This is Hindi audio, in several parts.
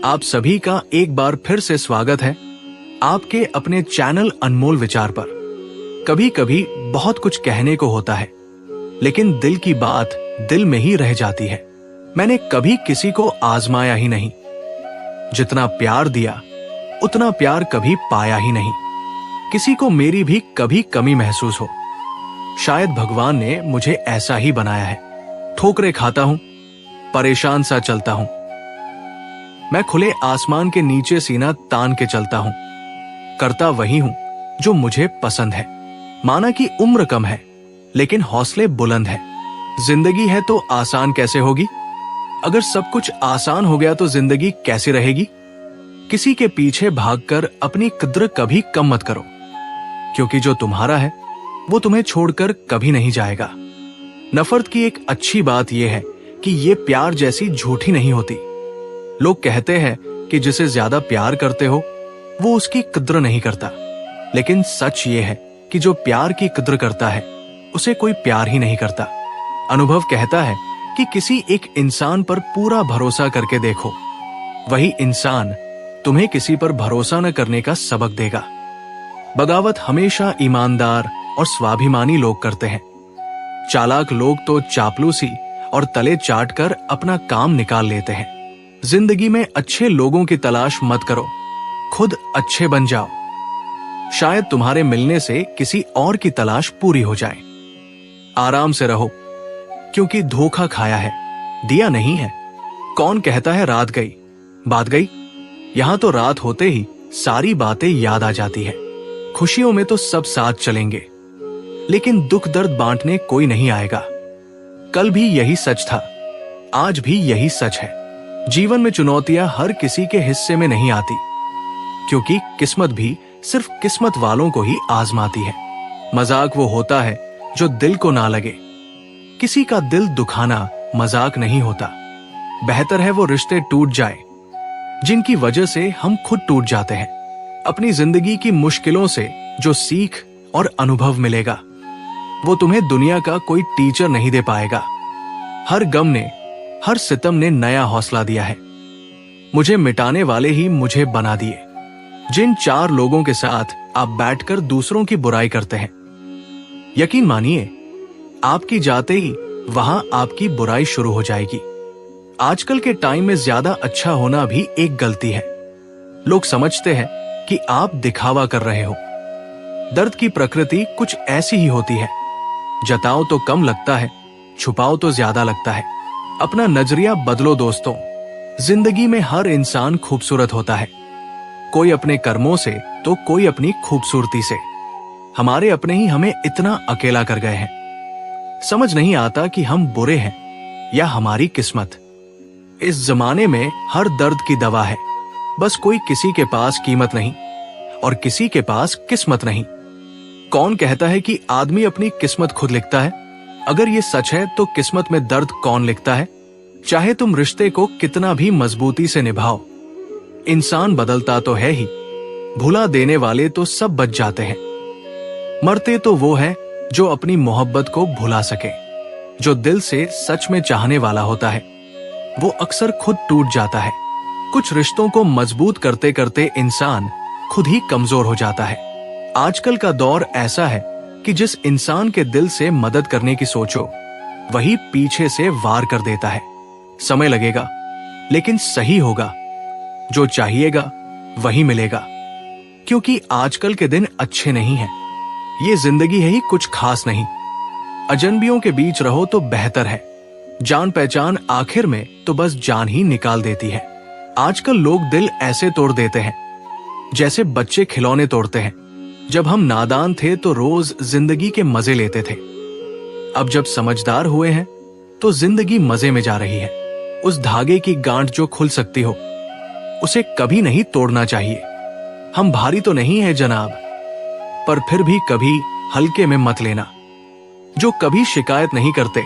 आप सभी का एक बार फिर से स्वागत है आपके अपने चैनल अनमोल विचार पर। कभी कभी बहुत कुछ कहने को होता है, लेकिन दिल की बात दिल में ही रह जाती है। मैंने कभी किसी को आजमाया ही नहीं, जितना प्यार दिया उतना प्यार कभी पाया ही नहीं। किसी को मेरी भी कभी कमी महसूस हो, शायद भगवान ने मुझे ऐसा ही बनाया है। ठोकरें खाता हूं, परेशान सा चलता हूं। मैं खुले आसमान के नीचे सीना तान के चलता हूं, करता वही हूं जो मुझे पसंद है। माना कि उम्र कम है, लेकिन हौसले बुलंद है। जिंदगी है तो आसान कैसे होगी? अगर सब कुछ आसान हो गया तो जिंदगी कैसी रहेगी? किसी के पीछे भागकर अपनी कद्र कभी कम मत करो, क्योंकि जो तुम्हारा है वो तुम्हें छोड़कर कभी नहीं जाएगा। नफरत की एक अच्छी बात यह है कि ये प्यार जैसी झूठी नहीं होती। लोग कहते हैं कि जिसे ज्यादा प्यार करते हो वो उसकी कद्र नहीं करता, लेकिन सच ये है कि जो प्यार की कद्र करता है उसे कोई प्यार ही नहीं करता। अनुभव कहता है कि किसी एक इंसान पर पूरा भरोसा करके देखो, वही इंसान तुम्हें किसी पर भरोसा न करने का सबक देगा। बगावत हमेशा ईमानदार और स्वाभिमानी लोग करते हैं। चालाक लोग तो चापलूसी और तले चाट कर अपना काम निकाल लेते हैं। जिंदगी में अच्छे लोगों की तलाश मत करो, खुद अच्छे बन जाओ। शायद तुम्हारे मिलने से किसी और की तलाश पूरी हो जाए। आराम से रहो, क्योंकि धोखा खाया है, दिया नहीं है। कौन कहता है रात गई बात गई? यहां तो रात होते ही सारी बातें याद आ जाती है। खुशियों में तो सब साथ चलेंगे, लेकिन दुख दर्द बांटने कोई नहीं आएगा। कल भी यही सच था, आज भी यही सच है। जीवन में चुनौतियां हर किसी के हिस्से में नहीं आती, क्योंकि किस्मत भी सिर्फ किस्मत वालों को ही आजमाती है। मजाक वो होता है जो दिल को ना लगे। किसी का दिल दुखाना मजाक नहीं होता। बेहतर है वो रिश्ते टूट जाए जिनकी वजह से हम खुद टूट जाते हैं। अपनी जिंदगी की मुश्किलों से जो सीख और अनुभव मिलेगा वो तुम्हें दुनिया का कोई टीचर नहीं दे पाएगा। हर गम ने, हर सितम ने नया हौसला दिया है। मुझे मिटाने वाले ही मुझे बना दिए। जिन चार लोगों के साथ आप बैठकर दूसरों की बुराई करते हैं, यकीन मानिए आपकी जाते ही वहां आपकी बुराई शुरू हो जाएगी। आजकल के टाइम में ज्यादा अच्छा होना भी एक गलती है। लोग समझते हैं कि आप दिखावा कर रहे हो। दर्द की प्रकृति कुछ ऐसी ही होती है, जताओ तो कम लगता है, छुपाओ तो ज्यादा लगता है। अपना नजरिया बदलो दोस्तों। जिंदगी में हर इंसान खूबसूरत होता है, कोई अपने कर्मों से तो कोई अपनी खूबसूरती से। हमारे अपने ही हमें इतना अकेला कर गए हैं। समझ नहीं आता कि हम बुरे हैं या हमारी किस्मत। इस जमाने में हर दर्द की दवा है, बस कोई किसी के पास कीमत नहीं और किसी के पास किस्मत नहीं। कौन कहता है कि आदमी अपनी किस्मत खुद लिखता है? अगर ये सच है तो किस्मत में दर्द कौन लिखता है? चाहे तुम रिश्ते को कितना भी मजबूती से निभाओ, इंसान बदलता तो है ही। भुला देने वाले तो सब बच जाते हैं। मरते तो वो है जो अपनी मोहब्बत को भुला सके। जो दिल से सच में चाहने वाला होता है वो अक्सर खुद टूट जाता है। कुछ रिश्तों को मजबूत करते करते इंसान खुद ही कमजोर हो जाता है। आजकल का दौर ऐसा है कि जिस इंसान के दिल से मदद करने की सोचो, वही पीछे से वार कर देता है। समय लगेगा, लेकिन सही होगा। जो चाहिएगा वही मिलेगा, क्योंकि आजकल के दिन अच्छे नहीं हैं। ये जिंदगी है ही कुछ खास नहीं। अजनबियों के बीच रहो तो बेहतर है। जान पहचान आखिर में तो बस जान ही निकाल देती है। आजकल लोग दिल ऐसे तोड़ देते हैं जैसे बच्चे खिलौने तोड़ते हैं। जब हम नादान थे तो रोज जिंदगी के मजे लेते थे। अब जब समझदार हुए हैं तो जिंदगी मजे में जा रही है। उस धागे की गांठ जो खुल सकती हो उसे कभी नहीं तोड़ना चाहिए। हम भारी तो नहीं है जनाब, पर फिर भी कभी हल्के में मत लेना। जो कभी शिकायत नहीं करते,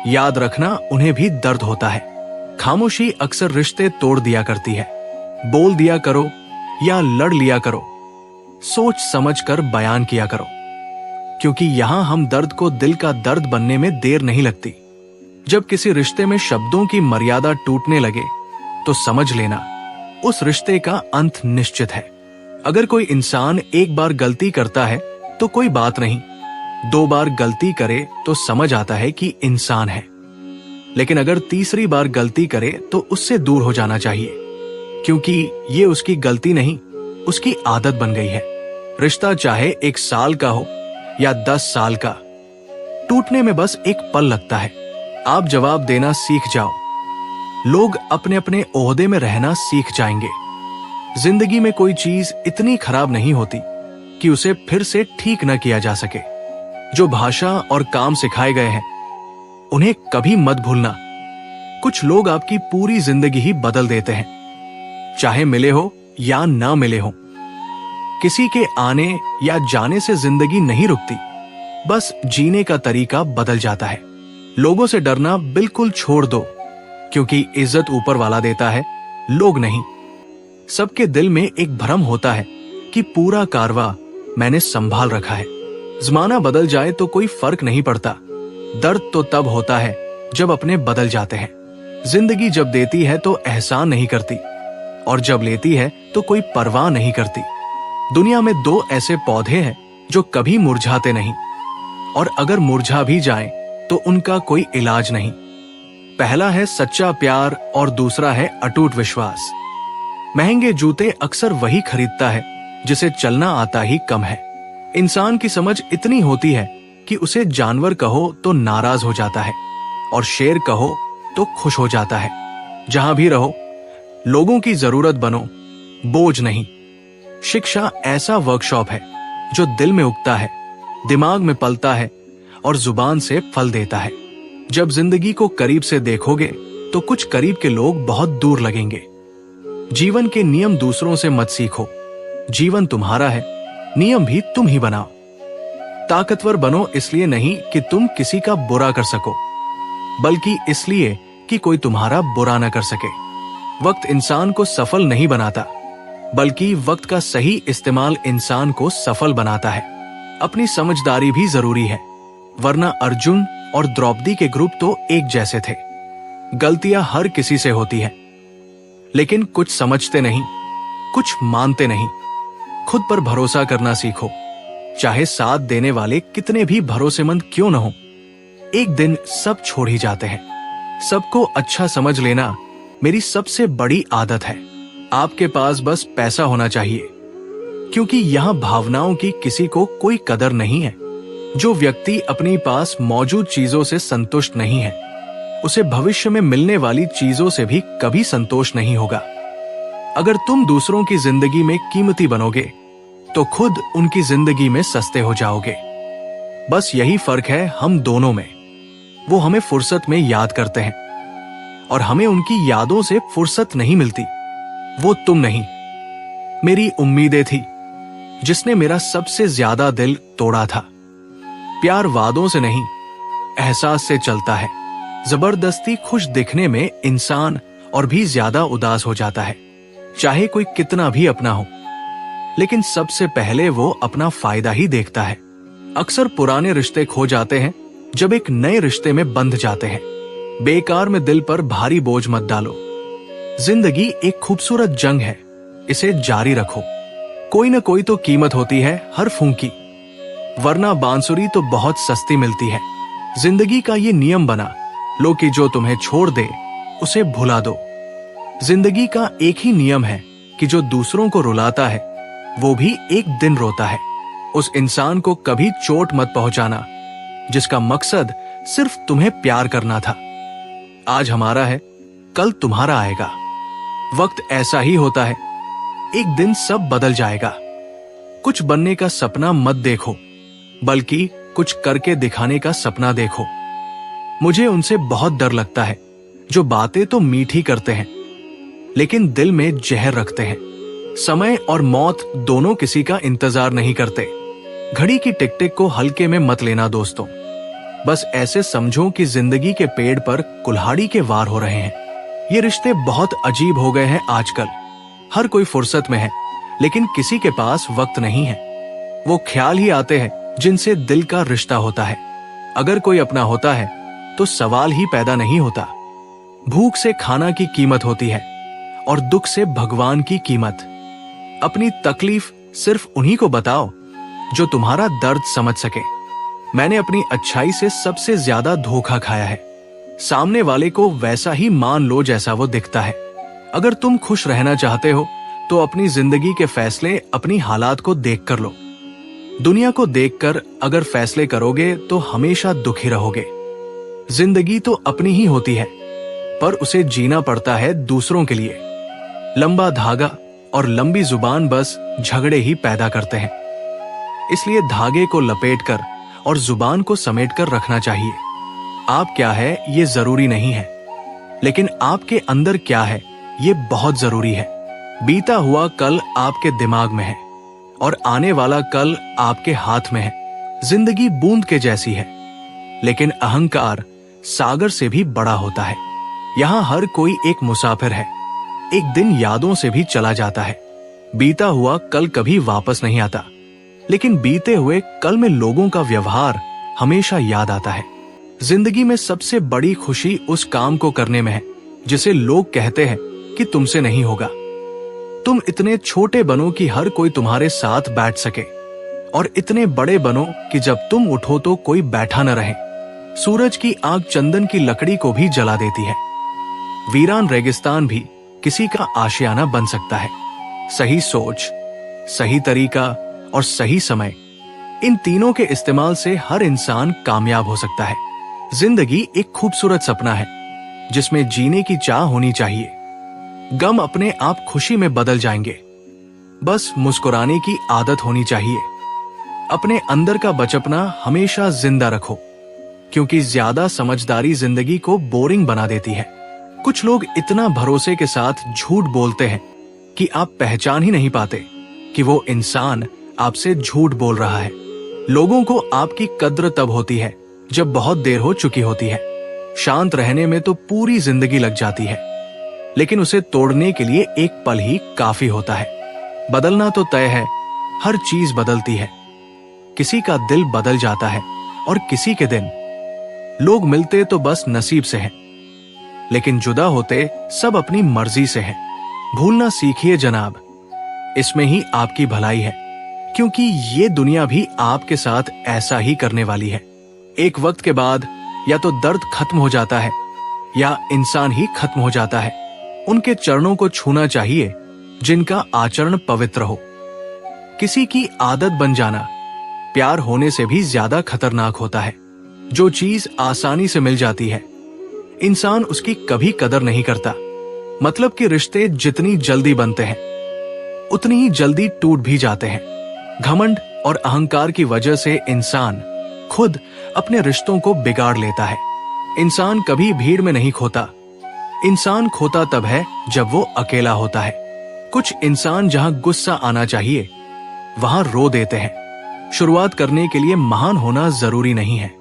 याद रखना उन्हें भी दर्द होता है। खामोशी अक्सर रिश्ते तोड़ दिया करती है। बोल दिया करो या लड़ लिया करो, सोच समझ कर बयान किया करो, क्योंकि यहां हम दर्द को दिल का दर्द बनने में देर नहीं लगती। जब किसी रिश्ते में शब्दों की मर्यादा टूटने लगे तो समझ लेना उस रिश्ते का अंत निश्चित है। अगर कोई इंसान एक बार गलती करता है तो कोई बात नहीं, 2 बार गलती करे तो समझ आता है कि इंसान है, लेकिन अगर तीसरी बार गलती करे तो उससे दूर हो जाना चाहिए, क्योंकि ये उसकी गलती नहीं, उसकी आदत बन गई है। रिश्ता चाहे 1 साल का हो या 10 साल का, टूटने में बस एक पल लगता है। आप जवाब देना सीख जाओ, लोग अपने अपने ओहदे में रहना सीख जाएंगे। जिंदगी में कोई चीज इतनी खराब नहीं होती कि उसे फिर से ठीक न किया जा सके। जो भाषा और काम सिखाए गए हैं उन्हें कभी मत भूलना। कुछ लोग आपकी पूरी जिंदगी ही बदल देते हैं, चाहे मिले हो या ना मिले हो। किसी के आने या जाने से जिंदगी नहीं रुकती, बस जीने का तरीका बदल जाता है। लोगों से डरना बिल्कुल छोड़ दो, क्योंकि इज्जत ऊपर वाला देता है, लोग नहीं। सबके दिल में एक भ्रम होता है कि पूरा कारवा मैंने संभाल रखा है। जमाना बदल जाए तो कोई फर्क नहीं पड़ता, दर्द तो तब होता है जब अपने बदल जाते हैं। जिंदगी जब देती है तो एहसान नहीं करती, और जब लेती है तो कोई परवाह नहीं करती। दुनिया में 2 ऐसे पौधे हैं जो कभी मुरझाते नहीं, और अगर मुरझा भी जाएं तो उनका कोई इलाज नहीं। पहला है सच्चा प्यार और दूसरा है अटूट विश्वास। महंगे जूते अक्सर वही खरीदता है जिसे चलना आता ही कम है। इंसान की समझ इतनी होती है कि उसे जानवर कहो तो नाराज हो जाता है, और शेर कहो तो खुश हो जाता है। जहां भी रहो, लोगों की जरूरत बनो, बोझ नहीं। शिक्षा ऐसा वर्कशॉप है जो दिल में उगता है, दिमाग में पलता है और जुबान से फल देता है। जब जिंदगी को करीब से देखोगे तो कुछ करीब के लोग बहुत दूर लगेंगे। जीवन के नियम दूसरों से मत सीखो, जीवन तुम्हारा है, नियम भी तुम ही बनाओ। ताकतवर बनो इसलिए नहीं कि तुम किसी का बुरा कर सको, बल्कि इसलिए कि कोई तुम्हारा बुरा न कर सके। वक्त इंसान को सफल नहीं बनाता, बल्कि वक्त का सही इस्तेमाल इंसान को सफल बनाता है। अपनी समझदारी भी जरूरी है, वरना अर्जुन और द्रौपदी के ग्रुप तो एक जैसे थे। गलतियां हर किसी से होती है, लेकिन कुछ समझते नहीं, कुछ मानते नहीं। खुद पर भरोसा करना सीखो, चाहे साथ देने वाले कितने भी भरोसेमंद क्यों न हो। एक दिन सब छोड़ ही जाते हैं। सबको अच्छा समझ लेना मेरी सबसे बड़ी आदत है। आपके पास बस पैसा होना चाहिए, क्योंकि यहां भावनाओं की किसी को कोई कदर नहीं है। जो व्यक्ति अपनी पास मौजूद चीजों से संतुष्ट नहीं है, उसे भविष्य में मिलने वाली चीजों से भी कभी संतोष नहीं होगा। अगर तुम दूसरों की जिंदगी में कीमती बनोगे तो खुद उनकी जिंदगी में सस्ते हो जाओगे। बस यही फर्क है हम दोनों में। वो हमें फुर्सत में याद करते हैं, और हमें उनकी यादों से फुर्सत नहीं मिलती। वो तुम नहीं, मेरी उम्मीदें थी जिसने मेरा सबसे ज्यादा दिल तोड़ा था। प्यार वादों से नहीं, एहसास से चलता है। जबरदस्ती खुश दिखने में इंसान और भी ज्यादा उदास हो जाता है, चाहे कोई कितना भी अपना हो। लेकिन सबसे पहले वो अपना फायदा ही देखता है। अक्सर पुराने रिश्ते खो जाते हैं जब एक नए रिश्ते में बंध जाते हैं। बेकार में दिल पर भारी बोझ मत डालो। जिंदगी एक खूबसूरत जंग है, इसे जारी रखो। कोई न कोई तो कीमत होती है हर फूंकी, वरना बांसुरी तो बहुत सस्ती मिलती है। जिंदगी का ये नियम बना लो कि जो तुम्हें छोड़ दे उसे भुला दो। जिंदगी का एक ही नियम है कि जो दूसरों को रुलाता है वो भी एक दिन रोता है। उस इंसान को कभी चोट मत पहुंचाना जिसका मकसद सिर्फ तुम्हें प्यार करना था। आज हमारा है, कल तुम्हारा आएगा। वक्त ऐसा ही होता है, एक दिन सब बदल जाएगा। कुछ बनने का सपना मत देखो, बल्कि कुछ करके दिखाने का सपना देखो। मुझे उनसे बहुत डर लगता है जो बातें तो मीठी करते हैं लेकिन दिल में जहर रखते हैं। समय और मौत दोनों किसी का इंतजार नहीं करते। घड़ी की टिक टिक को हल्के में मत लेना दोस्तों। बस ऐसे समझो कि जिंदगी के पेड़ पर कुल्हाड़ी के वार हो रहे हैं। ये रिश्ते बहुत अजीब हो गए हैं आजकल। हर कोई फुर्सत में है, लेकिन किसी के पास वक्त नहीं है। वो ख्याल ही आते हैं जिनसे दिल का रिश्ता होता है। अगर कोई अपना होता है तो सवाल ही पैदा नहीं होता। भूख से खाना की कीमत होती है और दुख से भगवान की कीमत। अपनी तकलीफ सिर्फ उन्हीं को बताओ जो तुम्हारा दर्द समझ सके। मैंने अपनी अच्छाई से सबसे ज्यादा धोखा खाया है। सामने वाले को वैसा ही मान लो जैसा वो दिखता है। अगर तुम खुश रहना चाहते हो तो अपनी जिंदगी के फैसले अपनी हालात को देखकर लो। दुनिया को देखकर अगर फैसले करोगे तो हमेशा दुखी रहोगे। जिंदगी तो अपनी ही होती है, पर उसे जीना पड़ता है दूसरों के लिए। लंबा धागा और लंबी जुबान बस झगड़े ही पैदा करते हैं। इसलिए धागे को लपेटकर और जुबान को समेटकर रखना चाहिए। आप क्या है ये जरूरी नहीं है, लेकिन आपके अंदर क्या है ये बहुत जरूरी है। बीता हुआ कल आपके दिमाग में है और आने वाला कल आपके हाथ में है। जिंदगी बूंद के जैसी है, लेकिन अहंकार सागर से भी बड़ा होता है। यहाँ हर कोई एक मुसाफिर है, एक दिन यादों से भी चला जाता है। बीता हुआ कल कभी वापस नहीं आता, लेकिन बीते हुए कल में लोगों का व्यवहार हमेशा याद आता है। जिंदगी में सबसे बड़ी खुशी उस काम को करने में है जिसे लोग कहते हैं कि तुमसे नहीं होगा। तुम इतने छोटे बनो कि हर कोई तुम्हारे साथ बैठ सके, और इतने बड़े बनो कि जब तुम उठो तो कोई बैठा न रहे। सूरज की आग चंदन की लकड़ी को भी जला देती है। वीरान रेगिस्तान भी किसी का आशियाना बन सकता है। सही सोच, सही तरीका और सही समय, इन तीनों के इस्तेमाल से हर इंसान कामयाब हो सकता है। जिंदगी एक खूबसूरत सपना है जिसमें जीने की चाह होनी चाहिए। गम अपने आप खुशी में बदल जाएंगे, बस मुस्कुराने की आदत होनी चाहिए। अपने अंदर का बचपना हमेशा जिंदा रखो, क्योंकि ज्यादा समझदारी जिंदगी को बोरिंग बना देती है। कुछ लोग इतना भरोसे के साथ झूठ बोलते हैं कि आप पहचान ही नहीं पाते कि वो इंसान आपसे झूठ बोल रहा है। लोगों को आपकी कद्र तब होती है जब बहुत देर हो चुकी होती है। शांत रहने में तो पूरी जिंदगी लग जाती है, लेकिन उसे तोड़ने के लिए एक पल ही काफी होता है। बदलना तो तय है, हर चीज बदलती है। किसी का दिल बदल जाता है और किसी के दिन। लोग मिलते तो बस नसीब से हैं, लेकिन जुदा होते सब अपनी मर्जी से हैं। भूलना सीखिए जनाब, इसमें ही आपकी भलाई है, क्योंकि ये दुनिया भी आपके साथ ऐसा ही करने वाली है। एक वक्त के बाद या तो दर्द खत्म हो जाता है या इंसान ही खत्म हो जाता है। उनके चरणों को छूना चाहिए जिनका आचरण पवित्र हो। किसी की आदत बन जाना प्यार होने से भी ज्यादा खतरनाक होता है। जो चीज आसानी से मिल जाती है, इंसान उसकी कभी कदर नहीं करता। मतलब कि रिश्ते जितनी जल्दी बनते हैं उतनी ही जल्दी टूट भी जाते हैं। घमंड और अहंकार की वजह से इंसान खुद अपने रिश्तों को बिगाड़ लेता है। इंसान कभी भीड़ में नहीं खोता, इंसान खोता तब है जब वो अकेला होता है। कुछ इंसान जहां गुस्सा आना चाहिए वहां रो देते हैं। शुरुआत करने के लिए महान होना जरूरी नहीं है,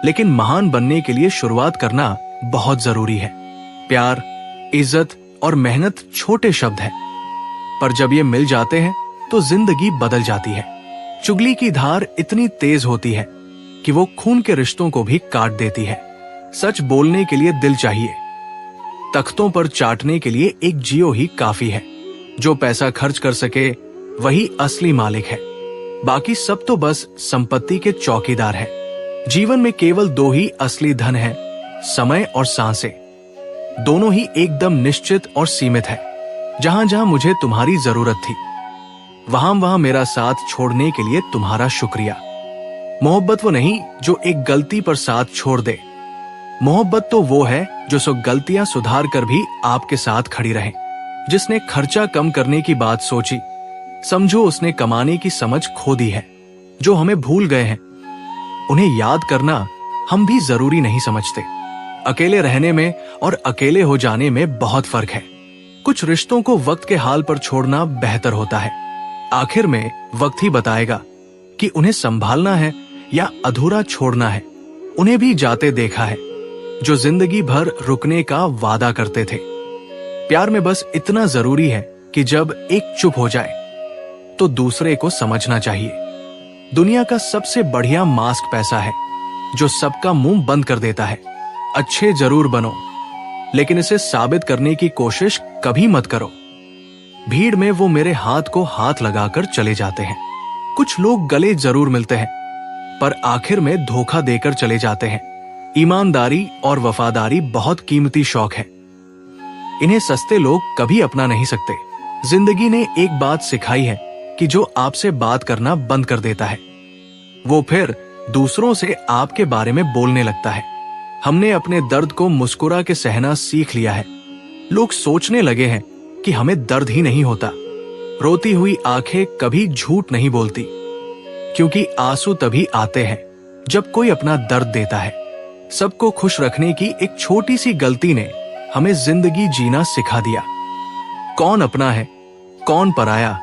लेकिन महान बनने के लिए शुरुआत करना बहुत जरूरी है। प्यार, इज्जत और मेहनत छोटे शब्द हैं, पर जब ये मिल जाते हैं तो जिंदगी बदल जाती है। चुगली की धार इतनी तेज होती है कि वो खून के रिश्तों को भी काट देती है। सच बोलने के लिए दिल चाहिए, तख्तों पर चाटने के लिए एक जियो ही काफी है। जो पैसा खर्च कर सके वही असली मालिक है, बाकी सब तो बस संपत्ति के चौकीदार हैं। जीवन में केवल दो ही असली धन है, समय और सांसें। दोनों ही एकदम निश्चित और सीमित है। जहां जहां मुझे तुम्हारी जरूरत थी वहां वहां मेरा साथ छोड़ने के लिए तुम्हारा शुक्रिया। मोहब्बत वो नहीं जो एक गलती पर साथ छोड़ दे, मोहब्बत तो वो है जो सो गलतियां सुधार कर भी आपके साथ खड़ी रहे। जिसने खर्चा कम करने की बात सोची, समझो उसने कमाने की समझ खो दी है। जो हमें भूल गए हैं उन्हें याद करना हम भी जरूरी नहीं समझते। अकेले रहने में और अकेले हो जाने में बहुत फर्क है। कुछ रिश्तों को वक्त के हाल पर छोड़ना बेहतर होता है। आखिर में वक्त ही बताएगा कि उन्हें संभालना है या अधूरा छोड़ना है। उन्हें भी जाते देखा है जो जिंदगी भर रुकने का वादा करते थे। प्यार में बस इतना जरूरी है कि जब एक चुप हो जाए तो दूसरे को समझना चाहिए। दुनिया का सबसे बढ़िया मास्क पैसा है जो सबका मुंह बंद कर देता है। अच्छे जरूर बनो, लेकिन इसे साबित करने की कोशिश कभी मत करो। भीड़ में वो मेरे हाथ को हाथ लगाकर चले जाते हैं। कुछ लोग गले जरूर मिलते हैं, पर आखिर में धोखा देकर चले जाते हैं। ईमानदारी और वफादारी बहुत कीमती शौक है, इन्हें सस्ते लोग कभी अपना नहीं सकते। जिंदगी ने एक बात सिखाई है कि जो आपसे बात करना बंद कर देता है, वो फिर दूसरों से आपके बारे में बोलने लगता है। हमने अपने दर्द को मुस्कुरा के सहना सीख लिया है। लोग सोचने लगे हैं कि हमें दर्द ही नहीं होता। रोती हुई आंखें कभी झूठ नहीं बोलती, क्योंकि आंसू तभी आते हैं जब कोई अपना दर्द देता है। सबको खुश रखने की एक छोटी सी गलती ने हमें जिंदगी जीना सिखा दिया। कौन अपना है, कौन पराया,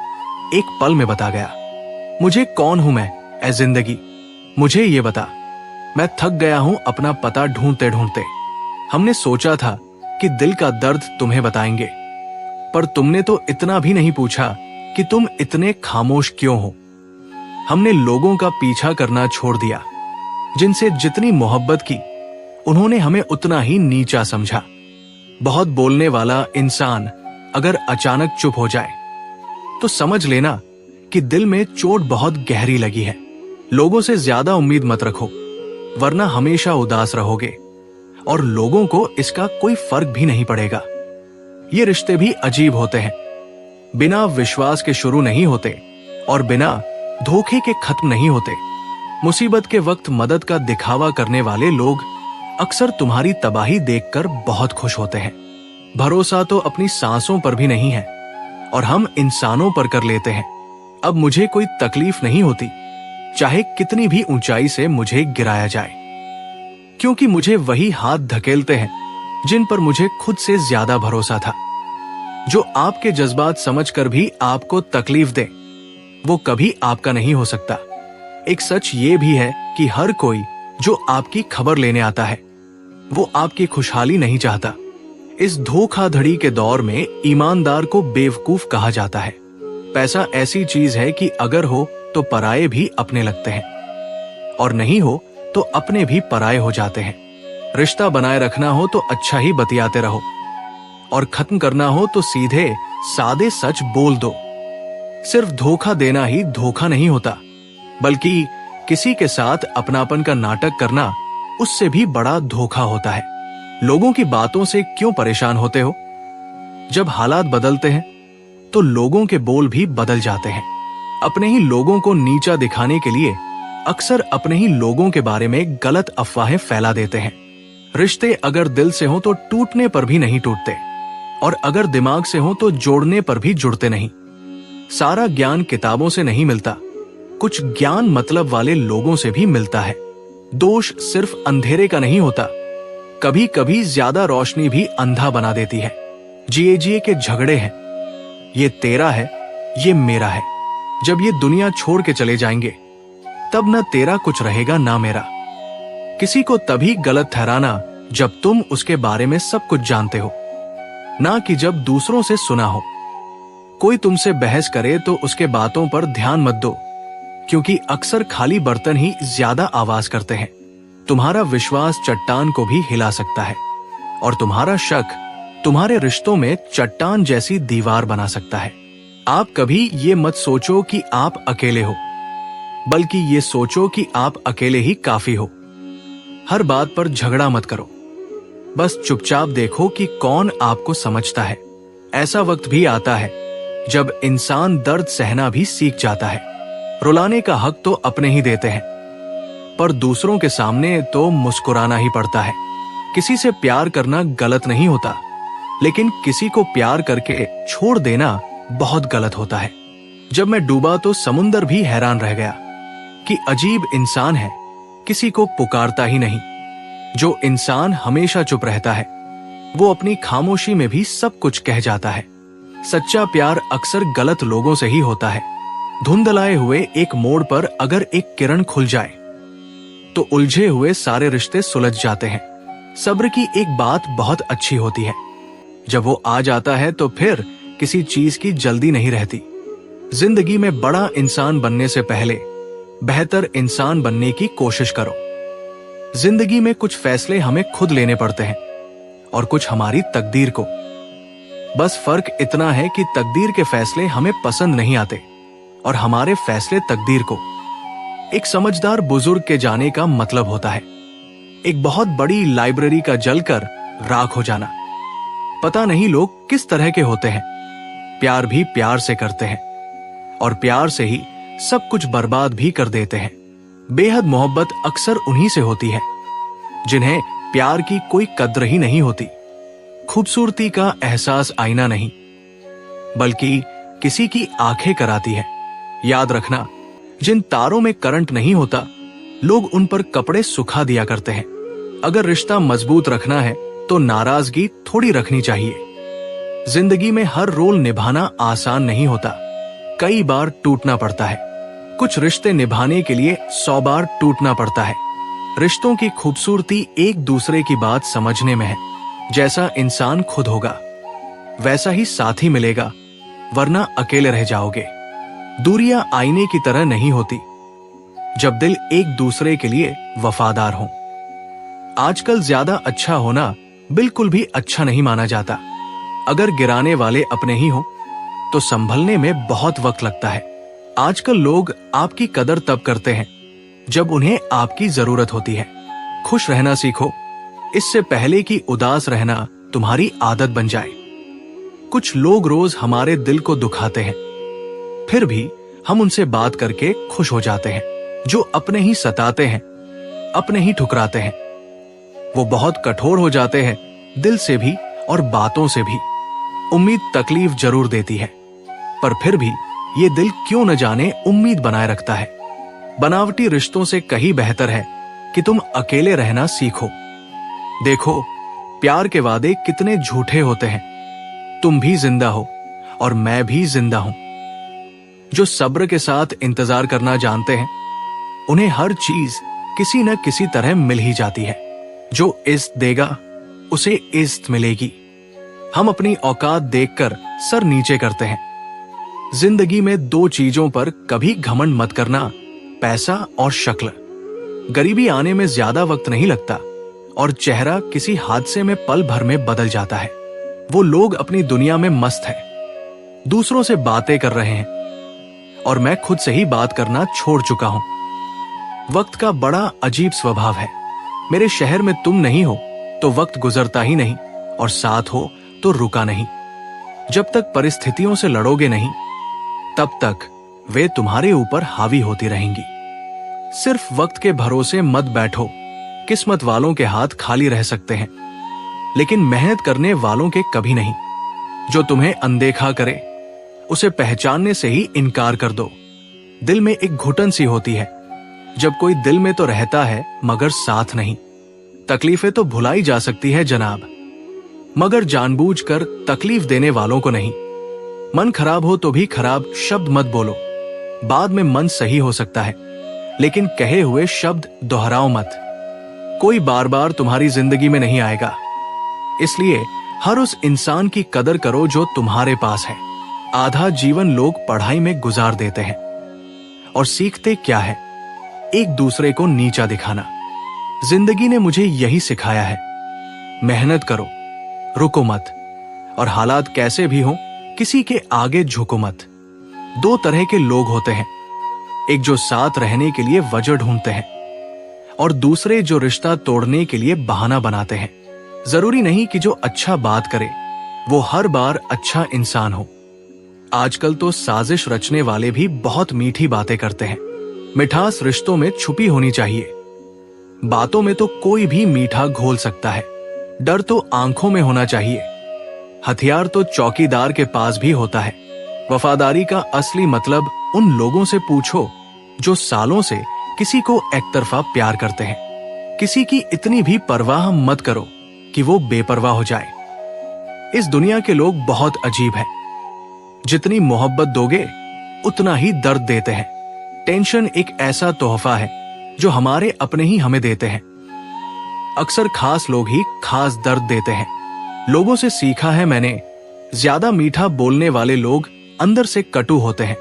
एक पल में बता गया। मुझे कौन हूं मैं ए जिंदगी, मुझे ये बता। मैं थक गया हूं अपना पता ढूंढते ढूंढते। हमने सोचा था कि दिल का दर्द तुम्हें बताएंगे, पर तुमने तो इतना भी नहीं पूछा कि तुम इतने खामोश क्यों हो। हमने लोगों का पीछा करना छोड़ दिया। जिनसे जितनी मोहब्बत की, उन्होंने हमें उतना ही नीचा समझा। बहुत बोलने वाला इंसान अगर अचानक चुप हो जाए तो समझ लेना कि दिल में चोट बहुत गहरी लगी है। लोगों से ज्यादा उम्मीद मत रखो, वरना हमेशा उदास रहोगे और लोगों को इसका कोई फर्क भी नहीं पड़ेगा। ये रिश्ते भी अजीब होते हैं, बिना विश्वास के शुरू नहीं होते और बिना धोखे के खत्म नहीं होते। मुसीबत के वक्त मदद का दिखावा करने वाले लोग अक्सर तुम्हारी तबाही देखकर बहुत खुश होते हैं। भरोसा तो अपनी सांसों पर भी नहीं है और हम इंसानों पर कर लेते हैं। अब मुझे कोई तकलीफ नहीं होती, चाहे कितनी भी ऊंचाई से मुझे गिराया जाए, क्योंकि मुझे वही हाथ धकेलते हैं जिन पर मुझे खुद से ज्यादा भरोसा था। जो आपके जज्बात समझकर भी आपको तकलीफ दे, वो कभी आपका नहीं हो सकता। एक सच ये भी है कि हर कोई जो आपकी खबर लेने आता है, वो आपकी खुशहाली नहीं चाहता। इस धोखाधड़ी के दौर में ईमानदार को बेवकूफ कहा जाता है। पैसा ऐसी चीज है कि अगर हो तो पराये भी अपने लगते हैं, और नहीं हो तो अपने भी पराये हो जाते हैं। रिश्ता बनाए रखना हो तो अच्छा ही बतियाते रहो, और खत्म करना हो तो सीधे सादे सच बोल दो। सिर्फ धोखा देना ही धोखा नहीं होता, बल्कि किसी के साथ अपनापन का नाटक करना उससे भी बड़ा धोखा होता है। लोगों की बातों से क्यों परेशान होते हो? जब हालात बदलते हैं तो लोगों के बोल भी बदल जाते हैं। अपने ही लोगों को नीचा दिखाने के लिए अक्सर अपने ही लोगों के बारे में गलत अफवाहें फैला देते हैं। रिश्ते अगर दिल से हो तो टूटने पर भी नहीं टूटते, और अगर दिमाग से हो तो जोड़ने पर भी जुड़ते नहीं। सारा ज्ञान किताबों से नहीं मिलता, कुछ ज्ञान मतलब वाले लोगों से भी मिलता है। दोष सिर्फ अंधेरे का नहीं होता, कभी कभी ज्यादा रोशनी भी अंधा बना देती है। जिए जिए के झगड़े हैं, ये तेरा है, ये मेरा है। जब ये दुनिया छोड़ के चले जाएंगे, तब न तेरा कुछ रहेगा ना मेरा। किसी को तभी गलत ठहराना जब तुम उसके बारे में सब कुछ जानते हो, ना कि जब दूसरों से सुना हो। कोई तुमसे बहस करे तो उसके बातों पर ध्यान मत दो, क्योंकि अक्सर खाली बर्तन ही ज्यादा आवाज करते हैं। तुम्हारा विश्वास चट्टान को भी हिला सकता है, और तुम्हारा शक तुम्हारे रिश्तों में चट्टान जैसी दीवार बना सकता है। आप कभी ये मत सोचो कि आप अकेले हो, बल्कि ये सोचो कि आप अकेले ही काफी हो। हर बात पर झगड़ा मत करो, बस चुपचाप देखो कि कौन आपको समझता है। ऐसा वक्त भी आता है जब इंसान दर्द सहना भी सीख जाता है। रुलाने का हक तो अपने ही देते हैं, पर दूसरों के सामने तो मुस्कुराना ही पड़ता है। किसी से प्यार करना गलत नहीं होता, लेकिन किसी को प्यार करके छोड़ देना बहुत गलत होता है। जब मैं डूबा तो समुंदर भी हैरान रह गया कि अजीब इंसान है, किसी को पुकारता ही नहीं। जो इंसान हमेशा चुप रहता है, वो अपनी खामोशी में भी सब कुछ कह जाता है। सच्चा प्यार अक्सर गलत लोगों से ही होता है। धुंधलाए हुए एक मोड़ पर अगर एक किरण खुल जाए तो उलझे हुए सारे रिश्ते सुलझ जाते हैं। सब्र की एक बात बहुत अच्छी होती है, जब वो आ जाता है तो फिर किसी चीज की जल्दी नहीं रहती। जिंदगी में बड़ा इंसान बनने से पहले बेहतर इंसान बनने की कोशिश करो। जिंदगी में कुछ फैसले हमें खुद लेने पड़ते हैं, और कुछ हमारी तकदीर को। बस फर्क इतना है कि तकदीर के फैसले हमें पसंद नहीं आते और हमारे फैसले तकदीर को। एक समझदार बुजुर्ग के जाने का मतलब होता है एक बहुत बड़ी लाइब्रेरी का जलकर राख हो जाना। पता नहीं लोग किस तरह के होते हैं, प्यार भी प्यार से करते हैं और प्यार से ही सब कुछ बर्बाद भी कर देते हैं। बेहद मोहब्बत अक्सर उन्हीं से होती है जिन्हें प्यार की कोई कद्र ही नहीं होती। खूबसूरती का एहसास आईना नहीं बल्कि किसी की आंखें कराती है। याद रखना, जिन तारों में करंट नहीं होता लोग उन पर कपड़े सुखा दिया करते हैं। अगर रिश्ता मजबूत रखना है तो नाराजगी थोड़ी रखनी चाहिए। जिंदगी में हर रोल निभाना आसान नहीं होता, कई बार टूटना पड़ता है। कुछ रिश्ते निभाने के लिए 100 बार टूटना पड़ता है। रिश्तों की खूबसूरती एक दूसरे की बात समझने में है। जैसा इंसान खुद होगा वैसा ही साथी मिलेगा, वरना अकेले रह जाओगे। दूरियां आईने की तरह नहीं होती जब दिल एक दूसरे के लिए वफादार हो। आजकल ज्यादा अच्छा होना बिल्कुल भी अच्छा नहीं माना जाता। अगर गिराने वाले अपने ही हो तो संभलने में बहुत वक्त लगता है। आजकल लोग आपकी कदर तब करते हैं जब उन्हें आपकी जरूरत होती है। खुश रहना सीखो, इससे पहले कि उदास रहना तुम्हारी आदत बन जाए। कुछ लोग रोज हमारे दिल को दुखाते हैं, फिर भी हम उनसे बात करके खुश हो जाते हैं। जो अपने ही सताते हैं, अपने ही ठुकराते हैं, वो बहुत कठोर हो जाते हैं, दिल से भी और बातों से भी। उम्मीद तकलीफ जरूर देती है, पर फिर भी ये दिल क्यों न जाने उम्मीद बनाए रखता है। बनावटी रिश्तों से कहीं बेहतर है कि तुम अकेले रहना सीखो। देखो, प्यार के वादे कितने झूठे होते हैं। तुम भी जिंदा हो और मैं भी जिंदा हूं। जो सब्र के साथ इंतजार करना जानते हैं उन्हें हर चीज किसी न किसी तरह मिल ही जाती है। जो इज्जत देगा उसे इज्जत मिलेगी। हम अपनी औकात देखकर सर नीचे करते हैं। जिंदगी में 2 चीजों पर कभी घमंड मत करना, पैसा और शक्ल। गरीबी आने में ज्यादा वक्त नहीं लगता और चेहरा किसी हादसे में पल भर में बदल जाता है। वो लोग अपनी दुनिया में मस्त है, दूसरों से बातें कर रहे हैं और मैं खुद से ही बात करना छोड़ चुका हूं। वक्त का बड़ा अजीब स्वभाव है। मेरे शहर में तुम नहीं हो तो वक्त गुजरता ही नहीं और साथ हो तो रुका नहीं। जब तक परिस्थितियों से लड़ोगे नहीं तब तक वे तुम्हारे ऊपर हावी होती रहेंगी। सिर्फ वक्त के भरोसे मत बैठो। किस्मत वालों के हाथ खाली रह सकते हैं लेकिन मेहनत करने वालों के कभी नहीं। जो तुम्हें अनदेखा करे उसे पहचानने से ही इनकार कर दो। दिल में एक घुटन सी होती है जब कोई दिल में तो रहता है मगर साथ नहीं। तकलीफें तो भुलाई जा सकती है जनाब, मगर जानबूझकर तकलीफ देने वालों को नहीं। मन खराब हो तो भी खराब शब्द मत बोलो। बाद में मन सही हो सकता है लेकिन कहे हुए शब्द दोहराओ मत। कोई बार बार तुम्हारी जिंदगी में नहीं आएगा, इसलिए हर उस इंसान की कदर करो जो तुम्हारे पास है। आधा जीवन लोग पढ़ाई में गुजार देते हैं और सीखते क्या है? एक दूसरे को नीचा दिखाना। जिंदगी ने मुझे यही सिखाया है, मेहनत करो, रुको मत और हालात कैसे भी हो किसी के आगे झुको मत। 2 तरह के लोग होते हैं, एक जो साथ रहने के लिए वजह ढूंढते हैं और दूसरे जो रिश्ता तोड़ने के लिए बहाना बनाते हैं। जरूरी नहीं कि जो अच्छा बात करे वो हर बार अच्छा इंसान हो। आजकल तो साजिश रचने वाले भी बहुत मीठी बातें करते हैं। मिठास रिश्तों में छुपी होनी चाहिए। बातों में तो कोई भी मीठा घोल सकता है। डर तो आंखों में होना चाहिए। हथियार तो चौकीदार के पास भी होता है। वफादारी का असली मतलब उन लोगों से पूछो जो सालों से किसी को एकतरफा प्यार करते हैं। किसी की इतनी भी परवाह मत करो कि वो बेपरवाह हो जाए। इस दुनिया के लोग बहुत अजीब हैं। जितनी मोहब्बत दोगे उतना ही दर्द देते हैं। टेंशन एक ऐसा तोहफा है जो हमारे अपने ही हमें देते हैं। अक्सर खास लोग ही खास दर्द देते हैं। लोगों से सीखा है मैंने, ज्यादा मीठा बोलने वाले लोग अंदर से कटु होते हैं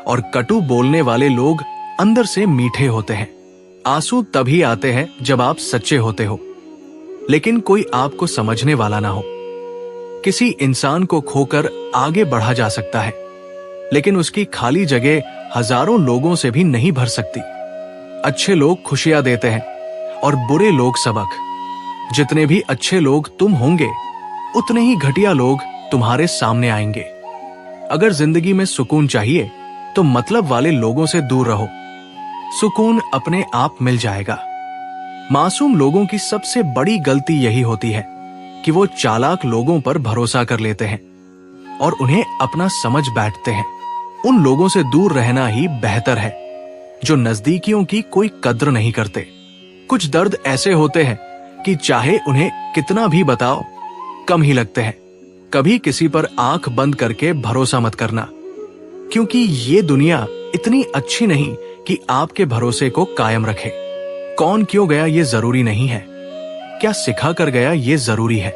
और कटु बोलने वाले लोग अंदर से मीठे होते हैं। आंसू तभी आते हैं जब आप सच्चे होते हो। लेकिन कोई आपको समझने वाला ना हो। किसी इंसान को खोकर आगे बढ़ा जा सकता है, लेकिन उसकी खाली जगह हजारों लोगों से भी नहीं भर सकती। अच्छे लोग खुशियां देते हैं और बुरे लोग सबक। जितने भी अच्छे लोग तुम होंगे, उतने ही घटिया लोग तुम्हारे सामने आएंगे। अगर जिंदगी में सुकून चाहिए तो मतलब वाले लोगों से दूर रहो। सुकून अपने आप मिल जाएगा। मासूम लोगों की सबसे बड़ी गलती यही होती है कि वो चालाक लोगों पर भरोसा कर लेते हैं और उन्हें अपना समझ बैठते हैं। उन लोगों से दूर रहना ही बेहतर है जो नजदीकियों की कोई कद्र नहीं करते। कुछ दर्द ऐसे होते हैं कि चाहे उन्हें कितना भी बताओ, कम ही लगते हैं। कभी किसी पर आंख बंद करके भरोसा मत करना, क्योंकि ये दुनिया इतनी अच्छी नहीं कि आपके भरोसे को कायम रखे। कौन क्यों गया ये जरूरी नहीं है, क्या सिखा कर गया ये जरूरी है।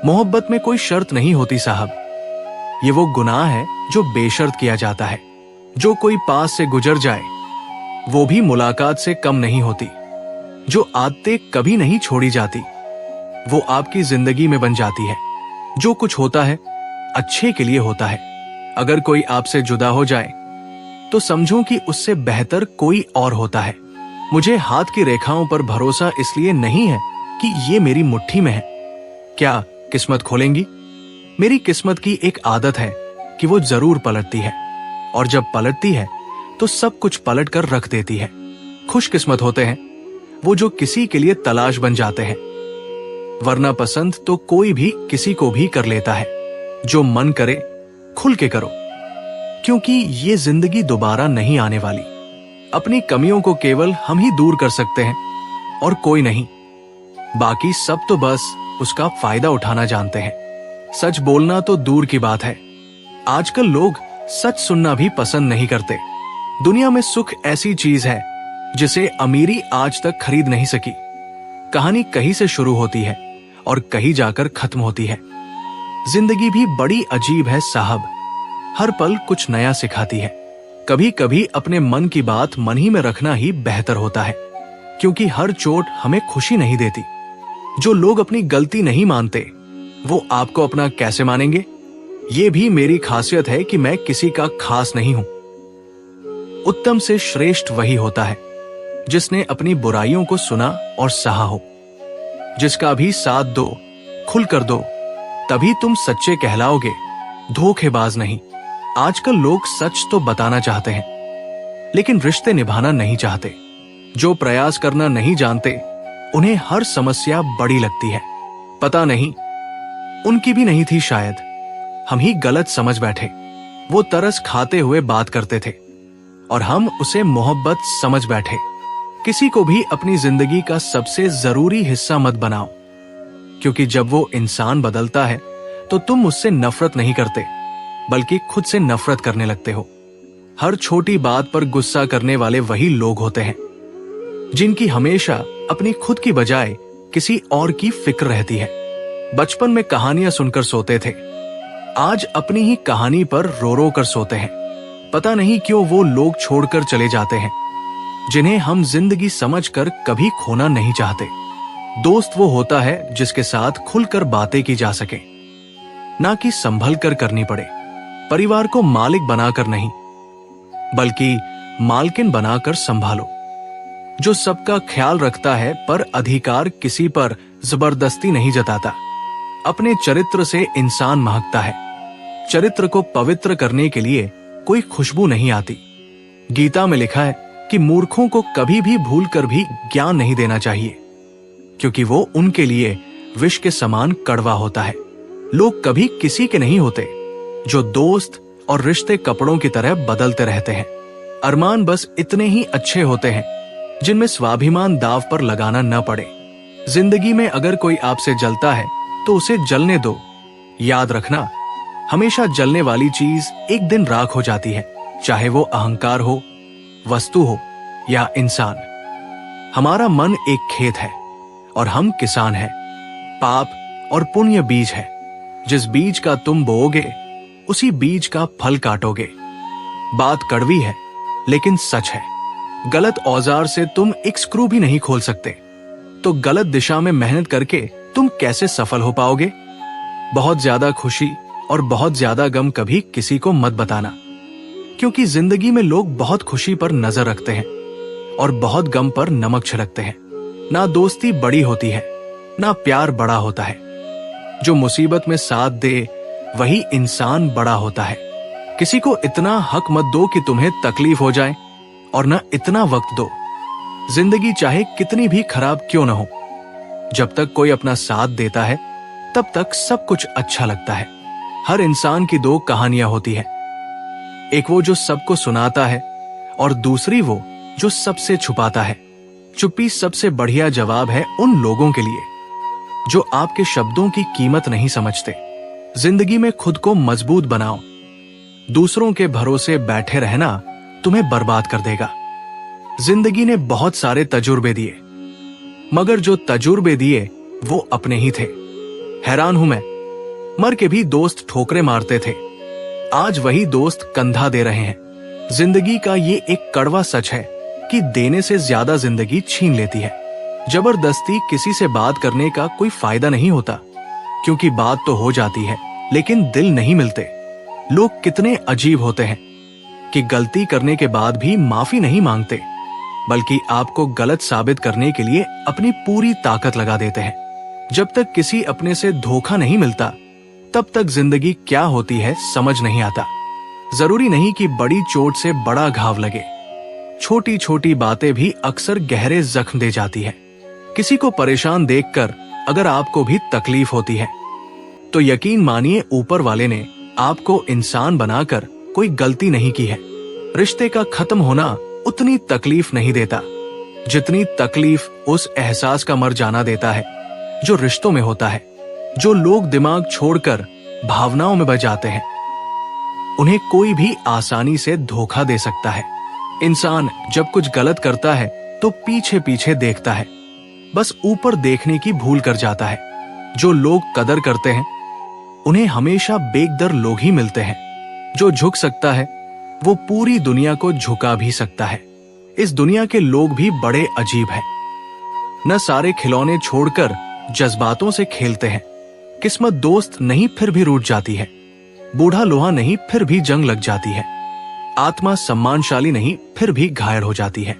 मोहब्बत में कोई शर्त नहीं होती साहब। ये वो गुनाह है जो बेशर्त किया जाता है। जो कोई पास से गुजर जाए वो भी मुलाकात से कम नहीं होती। जो आदतें कभी नहीं छोड़ी जाती वो आपकी जिंदगी में बन जाती है। जो कुछ होता है अच्छे के लिए होता है। अगर कोई आपसे जुदा हो जाए तो समझो कि उससे बेहतर कोई और होता है। मुझे हाथ की रेखाओं पर भरोसा इसलिए नहीं है कि ये मेरी मुट्ठी में है। क्या किस्मत खोलेंगी? मेरी किस्मत की एक आदत है कि वो जरूर पलटती है, और जब पलटती है तो सब कुछ पलट कर रख देती है। खुशकिस्मत होते हैं वो जो किसी के लिए तलाश बन जाते हैं, वरना पसंद तो कोई भी किसी को भी कर लेता है। जो मन करे खुल के करो, क्योंकि ये जिंदगी दोबारा नहीं आने वाली। अपनी कमियों को केवल हम ही दूर कर सकते हैं और कोई नहीं। बाकी सब तो बस उसका फायदा उठाना जानते हैं। सच बोलना तो दूर की बात है, आजकल लोग सच सुनना भी पसंद नहीं करते। दुनिया में सुख ऐसी चीज है जिसे अमीरी आज तक खरीद नहीं सकी। कहानी कहीं से शुरू होती है और कहीं जाकर खत्म होती है। जिंदगी भी बड़ी अजीब है साहब, हर पल कुछ नया सिखाती है। कभी कभी अपने मन की बात मन ही में रखना ही बेहतर होता है, क्योंकि हर चोट हमें खुशी नहीं देती। जो लोग अपनी गलती नहीं मानते वो आपको अपना कैसे मानेंगे? ये भी मेरी खासियत है कि मैं किसी का खास नहीं हूं। उत्तम से श्रेष्ठ वही होता है जिसने अपनी बुराइयों को सुना और सहा हो। जिसका भी साथ दो, खुल कर दो, तभी तुम सच्चे कहलाओगे, धोखेबाज नहीं। आजकल लोग सच तो बताना चाहते हैं, लेकिन रिश्ते निभाना नहीं चाहते। जो प्रयास करना नहीं जानते उन्हें हर समस्या बड़ी लगती है। पता नहीं, उनकी भी नहीं थी शायद, हम ही गलत समझ बैठे। वो तरस खाते हुए बात करते थे और हम उसे मोहब्बत समझ बैठे। किसी को भी अपनी जिंदगी का सबसे जरूरी हिस्सा मत बनाओ, क्योंकि जब वो इंसान बदलता है तो तुम उससे नफरत नहीं करते, बल्कि खुद से नफरत करने लगते हो। हर छोटी बात पर गुस्सा करने वाले वही लोग होते हैं जिनकी हमेशा अपनी खुद की बजाय किसी और की फिक्र रहती है। बचपन में कहानियां सुनकर सोते थे, आज अपनी ही कहानी पर रो रो कर सोते हैं। पता नहीं क्यों वो लोग छोड़कर चले जाते हैं जिन्हें हम जिंदगी समझकर कभी खोना नहीं चाहते। दोस्त वो होता है जिसके साथ खुलकर बातें की जा सके, ना कि संभल कर करनी पड़े। परिवार को मालिक बनाकर नहीं, बल्कि मालकिन बनाकर संभालो। जो सबका ख्याल रखता है पर अधिकार किसी पर जबरदस्ती नहीं जताता। अपने चरित्र से इंसान महकता है। चरित्र को पवित्र करने के लिए कोई खुशबू नहीं आती। गीता में लिखा है कि मूर्खों को कभी भी भूल कर भी ज्ञान नहीं देना चाहिए, क्योंकि वो उनके लिए विष के समान कड़वा होता है। लोग कभी किसी के नहीं होते। जो दोस्त और रिश्ते कपड़ों की तरह बदलते रहते हैं। अरमान बस इतने ही अच्छे होते हैं जिनमें स्वाभिमान दांव पर लगाना न पड़े। जिंदगी में अगर कोई आपसे जलता है तो उसे जलने दो। याद रखना, हमेशा जलने वाली चीज एक दिन राख हो जाती है, चाहे वो अहंकार हो, वस्तु हो या इंसान। हमारा मन एक खेत है और हम किसान हैं। पाप और पुण्य बीज है। जिस बीज का तुम बोओगे उसी बीज का फल काटोगे। बात कड़वी है लेकिन सच है। गलत औजार से तुम एक स्क्रू भी नहीं खोल सकते, तो गलत दिशा में मेहनत करके तुम कैसे सफल हो पाओगे। बहुत ज्यादा खुशी और बहुत ज्यादा गम कभी किसी को मत बताना, क्योंकि जिंदगी में लोग बहुत खुशी पर नजर रखते हैं और बहुत गम पर नमक छिड़कते हैं। ना दोस्ती बड़ी होती है, ना प्यार बड़ा होता है। जो मुसीबत में साथ दे वही इंसान बड़ा होता है। किसी को इतना हक मत दो कि तुम्हें तकलीफ हो जाए, और न इतना वक्त दो। जिंदगी चाहे कितनी भी खराब क्यों न हो, जब तक कोई अपना साथ देता है तब तक सब कुछ अच्छा लगता है। हर इंसान की दो कहानियां होती है, एक वो जो सबको सुनाता है और दूसरी वो जो सबसे छुपाता है। चुप्पी सबसे बढ़िया जवाब है उन लोगों के लिए जो आपके शब्दों की कीमत नहीं समझते। जिंदगी में खुद को मजबूत बनाओ। दूसरों के भरोसे बैठे रहना तुम्हें बर्बाद कर देगा। जिंदगी ने बहुत सारे तजुर्बे दिए, मगर जो तजुर्बे दिए वो अपने ही थे। हैरान हूं मैं, मर के भी दोस्त ठोकरे मारते थे, आज वही दोस्त कंधा दे रहे हैं। जिंदगी का ये एक कड़वा सच है कि देने से ज्यादा जिंदगी छीन लेती है। जबरदस्ती किसी से बात करने का कोई फायदा नहीं होता, क्योंकि बात तो हो जाती है लेकिन दिल नहीं मिलते। लोग कितने अजीब होते हैं कि गलती करने के बाद भी माफी नहीं मांगते, बल्कि आपको गलत साबित करने के लिए अपनी पूरी ताकत लगा देते हैं। जब तक किसी अपने से धोखा नहीं मिलता तब तक जिंदगी क्या होती है समझ नहीं आता। जरूरी नहीं कि बड़ी चोट से बड़ा घाव लगे, छोटी छोटी बातें भी अक्सर गहरे जख्म दे जाती है। किसी को परेशान देखकर अगर आपको भी तकलीफ होती है तो यकीन मानिए ऊपर वाले ने आपको इंसान बनाकर कोई गलती नहीं की है। रिश्ते का खत्म होना उतनी तकलीफ नहीं देता जितनी तकलीफ उस एहसास का मर जाना देता है जो रिश्तों में होता है। जो लोग दिमाग छोड़कर भावनाओं में बह जाते हैं उन्हें कोई भी आसानी से धोखा दे सकता है। इंसान जब कुछ गलत करता है तो पीछे पीछे देखता है, बस ऊपर देखने की भूल कर जाता है। जो लोग कदर करते हैं उन्हें हमेशा बेकदर लोग ही मिलते हैं। जो झुक सकता है वो पूरी दुनिया को झुका भी सकता है। इस दुनिया के लोग भी बड़े अजीब हैं। न सारे खिलौने छोड़कर जज्बातों से खेलते हैं। किस्मत दोस्त नहीं फिर भी रूठ जाती है, बूढ़ा लोहा नहीं फिर भी जंग लग जाती है, आत्मा सम्मानशाली नहीं फिर भी घायल हो जाती है,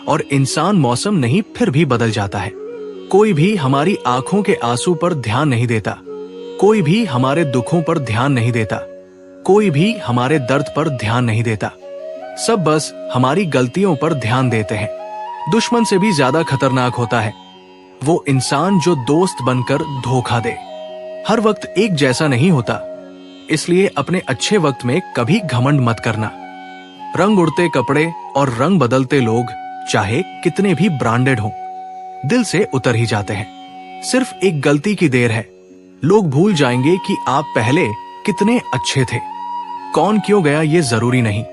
और इंसान मौसम नहीं फिर भी बदल जाता है। कोई भी हमारी आंखों के आंसू पर ध्यान नहीं देता, कोई भी हमारे दुखों पर ध्यान नहीं देता, कोई भी हमारे दर्द पर ध्यान नहीं देता। सब बस हमारी गलतियों पर ध्यान देते हैं। दुश्मन से भी ज्यादा खतरनाक होता है वो इंसान जो दोस्त बनकर धोखा दे। हर वक्त एक जैसा नहीं होता, इसलिए अपने अच्छे वक्त में कभी घमंड मत करना। रंग उड़ते कपड़े और रंग बदलते लोग चाहे कितने भी ब्रांडेड हों, दिल से उतर ही जाते हैं। सिर्फ एक गलती की देर है, लोग भूल जाएंगे कि आप पहले कितने अच्छे थे। कौन क्यों गया ये जरूरी नहीं,